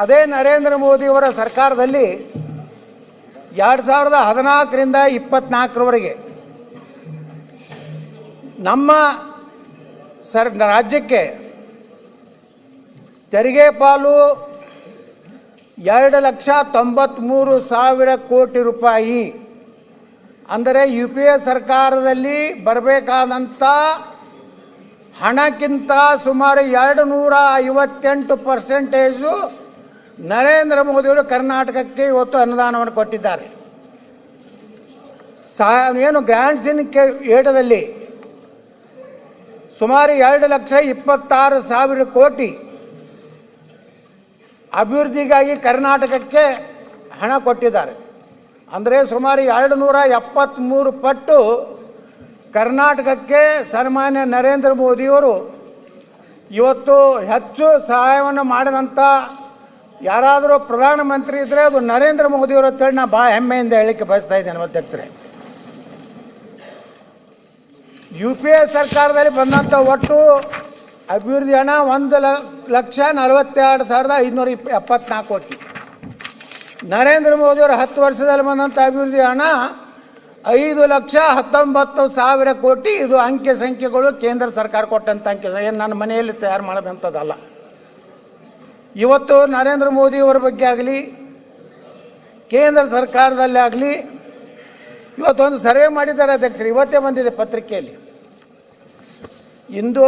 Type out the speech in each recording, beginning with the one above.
ಅದೇ ನರೇಂದ್ರ ಮೋದಿಯವರ ಸರ್ಕಾರದಲ್ಲಿ 2014ರಿಂದ 24ರವರೆಗೆ ನಮ್ಮ ರಾಜ್ಯಕ್ಕೆ ತೆರಿಗೆ ಪಾಲು 2,93,000 ಕೋಟಿ ರೂಪಾಯಿ. ಅಂದರೆ UPA ಸರ್ಕಾರದಲ್ಲಿ ಬರಬೇಕಾದಂಥ ಹಣಕ್ಕಿಂತ ಸುಮಾರು 258% ನರೇಂದ್ರ ಮೋದಿಯವರು ಕರ್ನಾಟಕಕ್ಕೆ ಇವತ್ತು ಅನುದಾನವನ್ನು ಕೊಟ್ಟಿದ್ದಾರೆ. ಏನು ಗ್ರ್ಯಾಂಟ್ಸ್ ಇನ್ ಏಟದಲ್ಲಿ ಸುಮಾರು 2,26,000 ಕೋಟಿ ಅಭಿವೃದ್ಧಿಗಾಗಿ ಕರ್ನಾಟಕಕ್ಕೆ ಹಣ ಕೊಟ್ಟಿದ್ದಾರೆ. ಅಂದರೆ ಸುಮಾರು 273 ಪಟ್ಟು ಕರ್ನಾಟಕಕ್ಕೆ ಸನ್ಮಾನ್ಯ ನರೇಂದ್ರ ಮೋದಿಯವರು ಇವತ್ತು ಹೆಚ್ಚು ಸಹಾಯವನ್ನು ಮಾಡಿದಂಥ ಯಾರಾದರೂ ಪ್ರಧಾನಮಂತ್ರಿ ಇದ್ದರೆ ಅದು ನರೇಂದ್ರ ಮೋದಿಯವರು ಅಂತೇಳಿ ನಾನು ಭಾಳ ಹೆಮ್ಮೆಯಿಂದ ಹೇಳಲಿಕ್ಕೆ ಬಯಸ್ತಾ ಇದ್ದೇನೆ ಅಧ್ಯಕ್ಷರೇ. UPA ಸರ್ಕಾರದಲ್ಲಿ ಬಂದಂಥ ಒಟ್ಟು ಅಭಿವೃದ್ಧಿ ಹಣ 1,42,574 ಕೋಟಿ. ನರೇಂದ್ರ ಮೋದಿಯವರು 10 ವರ್ಷದಲ್ಲಿ ಬಂದಂಥ ಅಭಿವೃದ್ಧಿ ಹಣ 5,19,000 ಕೋಟಿ. ಇದು ಅಂಕೆ ಸಂಖ್ಯೆಗಳು ಕೇಂದ್ರ ಸರ್ಕಾರ ಕೊಟ್ಟಂಥ ಅಂಕೆ, ಏನು ನನ್ನ ಮನೆಯಲ್ಲಿ ತಯಾರು ಮಾಡೋದಂಥದ್ದಲ್ಲ. ಇವತ್ತು ನರೇಂದ್ರ ಮೋದಿಯವರ ಬಗ್ಗೆ ಆಗಲಿ ಕೇಂದ್ರ ಸರ್ಕಾರದಲ್ಲಿ ಆಗಲಿ ಇವತ್ತೊಂದು ಸರ್ವೆ ಮಾಡಿದ್ದಾರೆ ಅಧ್ಯಕ್ಷರು, ಇವತ್ತೇ ಬಂದಿದೆ ಪತ್ರಿಕೆಯಲ್ಲಿ. ಇಂದು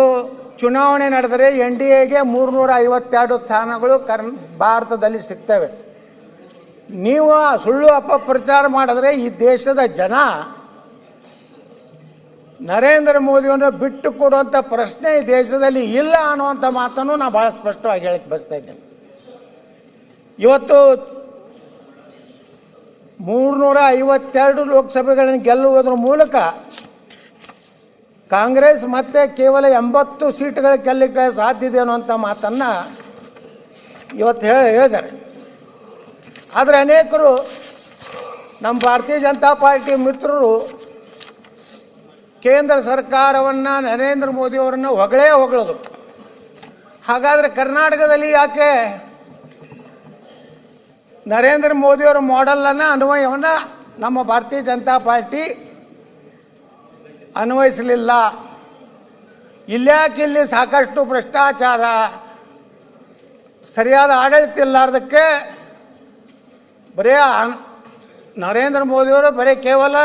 ಚುನಾವಣೆ ನಡೆದರೆ NDAಗೆ 352 ಸ್ಥಾನಗಳು ಭಾರತದಲ್ಲಿ ಸಿಗ್ತವೆ. ನೀವು ಸುಳ್ಳು ಅಪಪ್ರಚಾರ ಮಾಡಿದ್ರೆ ಈ ದೇಶದ ಜನ ನರೇಂದ್ರ ಮೋದಿಯನ್ನು ಬಿಟ್ಟು ಕೊಡುವಂಥ ಪ್ರಶ್ನೆ ಈ ದೇಶದಲ್ಲಿ ಇಲ್ಲ ಅನ್ನುವಂಥ ಮಾತನ್ನು ನಾನು ಭಾಳ ಸ್ಪಷ್ಟವಾಗಿ ಹೇಳಕ್ಕೆ ಬಯಸ್ತಾ ಇದ್ದೇನೆ. ಇವತ್ತು 352 ಲೋಕಸಭೆಗಳನ್ನು ಗೆಲ್ಲುವುದರ ಮೂಲಕ ಕಾಂಗ್ರೆಸ್ ಮತ್ತೆ ಕೇವಲ 80 ಸೀಟ್ಗಳು ಗೆಲ್ಲಲಿಕ್ಕೆ ಸಾಧ್ಯ ಇದೆ ಅನ್ನುವಂಥ ಮಾತನ್ನು ಇವತ್ತು ಹೇಳಿದ್ದಾರೆ. ಆದರೆ ಅನೇಕರು ನಮ್ಮ ಭಾರತೀಯ ಜನತಾ ಪಾರ್ಟಿ ಮಿತ್ರರು ಕೇಂದ್ರ ಸರ್ಕಾರವನ್ನು ನರೇಂದ್ರ ಮೋದಿಯವರನ್ನು ಹೊಗಳೋದು. ಹಾಗಾದರೆ ಕರ್ನಾಟಕದಲ್ಲಿ ಯಾಕೆ ನರೇಂದ್ರ ಮೋದಿಯವರ ಮಾಡೆಲನ್ನು ಅನ್ವಯವನ್ನು ನಮ್ಮ ಭಾರತೀಯ ಜನತಾ ಪಾರ್ಟಿ ಅನ್ವಯಿಸಲಿಲ್ಲ? ಇಲ್ಲಿ ಸಾಕಷ್ಟು ಭ್ರಷ್ಟಾಚಾರ, ಸರಿಯಾದ ಆಡಳಿತ ಇಲ್ಲಾರ್ದಕ್ಕೆ ಬರೀ ನರೇಂದ್ರ ಮೋದಿಯವರು ಬರೀ ಕೇವಲ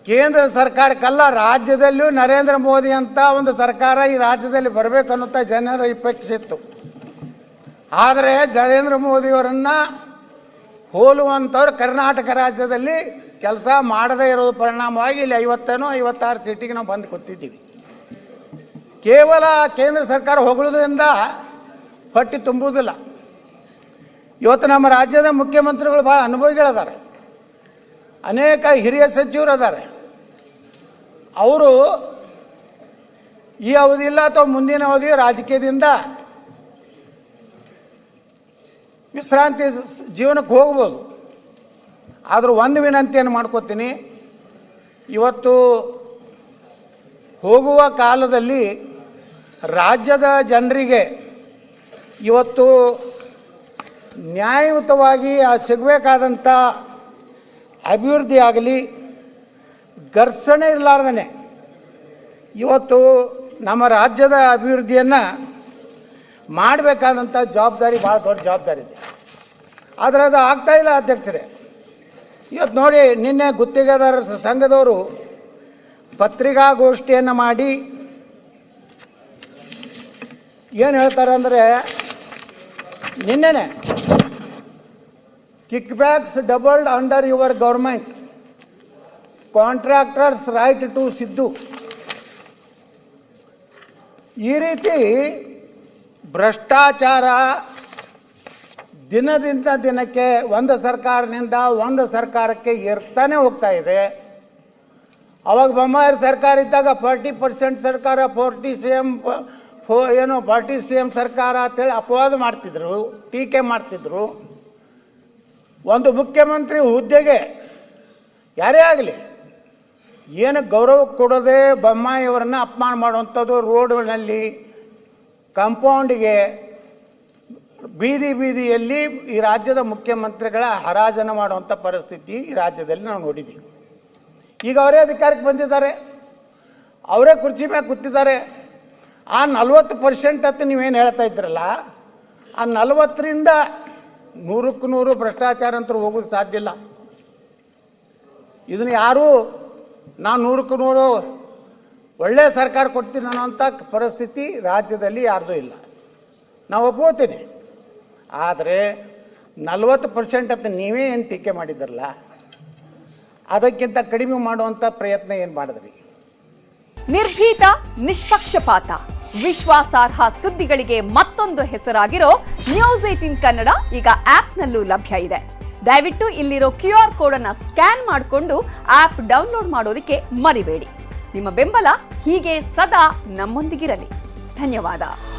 ಕೇಂದ್ರ ಸರ್ಕಾರಕ್ಕಲ್ಲ, ರಾಜ್ಯದಲ್ಲಿಯೂ ನರೇಂದ್ರ ಮೋದಿ ಅಂತ ಒಂದು ಸರ್ಕಾರ ಈ ರಾಜ್ಯದಲ್ಲಿ ಬರಬೇಕನ್ನುತ್ತಾ ಜನರ ಅಪೇಕ್ಷೆ ಇತ್ತು. ಆದರೆ ನರೇಂದ್ರ ಮೋದಿಯವರನ್ನು ಹೋಲುವಂಥವ್ರು ಕರ್ನಾಟಕ ರಾಜ್ಯದಲ್ಲಿ ಕೆಲಸ ಮಾಡದೇ ಇರೋದು ಪರಿಣಾಮವಾಗಿ ಇಲ್ಲಿ 56 ಸೀಟಿಗೆ ನಾವು ಬಂದು ಕೂತಿದ್ದೀವಿ. ಕೇವಲ ಕೇಂದ್ರ ಸರ್ಕಾರ ಹೊಗಳೋದ್ರಿಂದ ಹೊಟ್ಟೆ ತುಂಬುವುದಿಲ್ಲ. ಇವತ್ತು ನಮ್ಮ ರಾಜ್ಯದ ಮುಖ್ಯಮಂತ್ರಿಗಳು ಭಾಳ ಅನುಭವಿಗಳಿದ್ದಾರೆ, ಅನೇಕ ಹಿರಿಯ ಸಚಿವರು ಅದ್ದಾರೆ. ಅವರು ಈ ಅವಧಿ ಇಲ್ಲ ಅಥವಾ ಮುಂದಿನ ಅವಧಿ ರಾಜಕೀಯದಿಂದ ವಿಶ್ರಾಂತಿ ಜೀವನಕ್ಕೆ ಹೋಗ್ಬೋದು. ಆದರೂ ಒಂದು ವಿನಂತಿಯನ್ನು ಮಾಡ್ಕೋತೀನಿ, ಇವತ್ತು ಹೋಗುವ ಕಾಲದಲ್ಲಿ ರಾಜ್ಯದ ಜನರಿಗೆ ಇವತ್ತು ನ್ಯಾಯಯುತವಾಗಿ ಸಿಗಬೇಕಾದಂಥ ಅಭಿವೃದ್ಧಿ ಆಗಲಿ ಘರ್ಷಣೆ ಇರಲಾರ್ದೇ ಇವತ್ತು ನಮ್ಮ ರಾಜ್ಯದ ಅಭಿವೃದ್ಧಿಯನ್ನು ಮಾಡಬೇಕಾದಂಥ ಜವಾಬ್ದಾರಿ ಭಾಳ ದೊಡ್ಡ ಜವಾಬ್ದಾರಿ ಇದೆ. ಆದರೆ ಅದು ಆಗ್ತಾಯಿಲ್ಲ ಅಧ್ಯಕ್ಷರೇ. ಇವತ್ತು ನೋಡಿ, ನಿನ್ನೆ ಗುತ್ತಿಗೆದಾರರ ಸಂಘದವರು ಪತ್ರಿಕಾಗೋಷ್ಠಿಯನ್ನು ಮಾಡಿ ಏನು ಹೇಳ್ತಾರೆ ಅಂದರೆ, ನಿನ್ನೆನೆ kickbacks doubled under your government, contractors right to Siddu. ಈ ರೀತಿ ಭ್ರಷ್ಟಾಚಾರ ದಿನದಿಂದ ದಿನಕ್ಕೆ ಒಂದು ಸರ್ಕಾರದಿಂದ ಒಂದು ಸರ್ಕಾರಕ್ಕೆ ಏರ್ತಾನೆ ಹೋಗ್ತಾ ಇದೆ. ಅವಾಗ ಬೊಮ್ಮಾಯಿ ಸರ್ಕಾರ ಇದ್ದಾಗ 40% ಸರ್ಕಾರ 40 CM ಸರ್ಕಾರ ಅಂತೇಳಿ ಅಪವಾದ ಮಾಡ್ತಿದ್ರು, ಟೀಕೆ ಮಾಡ್ತಿದ್ರು. ಒಂದು ಮುಖ್ಯಮಂತ್ರಿ ಹುದ್ದೆಗೆ ಯಾರೇ ಆಗಲಿ ಏನು ಗೌರವ ಕೊಡೋದೇ ಬೊಮ್ಮಾಯಿಯವರನ್ನು ಅಪಮಾನ ಮಾಡುವಂಥದ್ದು, ರೋಡ್ನಲ್ಲಿ ಕಾಂಪೌಂಡಿಗೆ ಬೀದಿ ಬೀದಿಯಲ್ಲಿ ಈ ರಾಜ್ಯದ ಮುಖ್ಯಮಂತ್ರಿಗಳ ಹರಾಜನ ಮಾಡುವಂಥ ಪರಿಸ್ಥಿತಿ ಈ ರಾಜ್ಯದಲ್ಲಿ ನಾವು ನೋಡಿದ್ದೀವಿ. ಈಗ ಅವರೇ ಅಧಿಕಾರಕ್ಕೆ ಬಂದಿದ್ದಾರೆ, ಅವರೇ ಕುರ್ಚಿ ಮೇಲೆ ಕೂತಿದ್ದಾರೆ. ಆ 40% ಅಂತ ನೀವೇನು ಹೇಳ್ತಾ ಇದ್ರಲ್ಲ, ಆ 40ರಿಂದ 100ಕ್ಕೆ 100 ಭ್ರಷ್ಟಾಚಾರ ಅಂತ ಹೋಗೋದು ಸಾಧ್ಯ ಇಲ್ಲ. ಇದನ್ನು ಯಾರೂ ನಾನು 100ಕ್ಕೆ 100 ಒಳ್ಳೆಯ ಸರ್ಕಾರ ಕೊಡ್ತೀನಿ ಅನ್ನೋಂಥ ಪರಿಸ್ಥಿತಿ ರಾಜ್ಯದಲ್ಲಿ ಯಾರ್ದೂ ಇಲ್ಲ. ನಾವು ಒಪ್ಕೋತೀನಿ. ಆದರೆ 40% ಅಂತ ನೀವೇ ಏನು ಟೀಕೆ ಮಾಡಿದ್ರಲ್ಲ, ಅದಕ್ಕಿಂತ ಕಡಿಮೆ ಮಾಡುವಂಥ ಪ್ರಯತ್ನ ಏನು ಮಾಡಿದ್ರಿ? ನಿರ್ಭೀತ, ನಿಷ್ಪಕ್ಷಪಾತ, ವಿಶ್ವಾಸಾರ್ಹ ಸುದ್ದಿಗಳಿಗೆ ಮತ್ತೊಂದು ಹೆಸರಾಗಿರೋ ನ್ಯೂಸ್ 18 ಕನ್ನಡ ಈಗ ಆಪ್ನಲ್ಲೂ ಲಭ್ಯ ಇದೆ. ದಯವಿಟ್ಟು ಇಲ್ಲಿರೋ QR ಕೋಡ್ ಅನ್ನು ಸ್ಕ್ಯಾನ್ ಮಾಡಿಕೊಂಡು ಆಪ್ ಡೌನ್ಲೋಡ್ ಮಾಡೋದಕ್ಕೆ ಮರಿಬೇಡಿ. ನಿಮ್ಮ ಬೆಂಬಲ ಹೀಗೆ ಸದಾ ನಮ್ಮೊಂದಿಗಿರಲಿ. ಧನ್ಯವಾದ.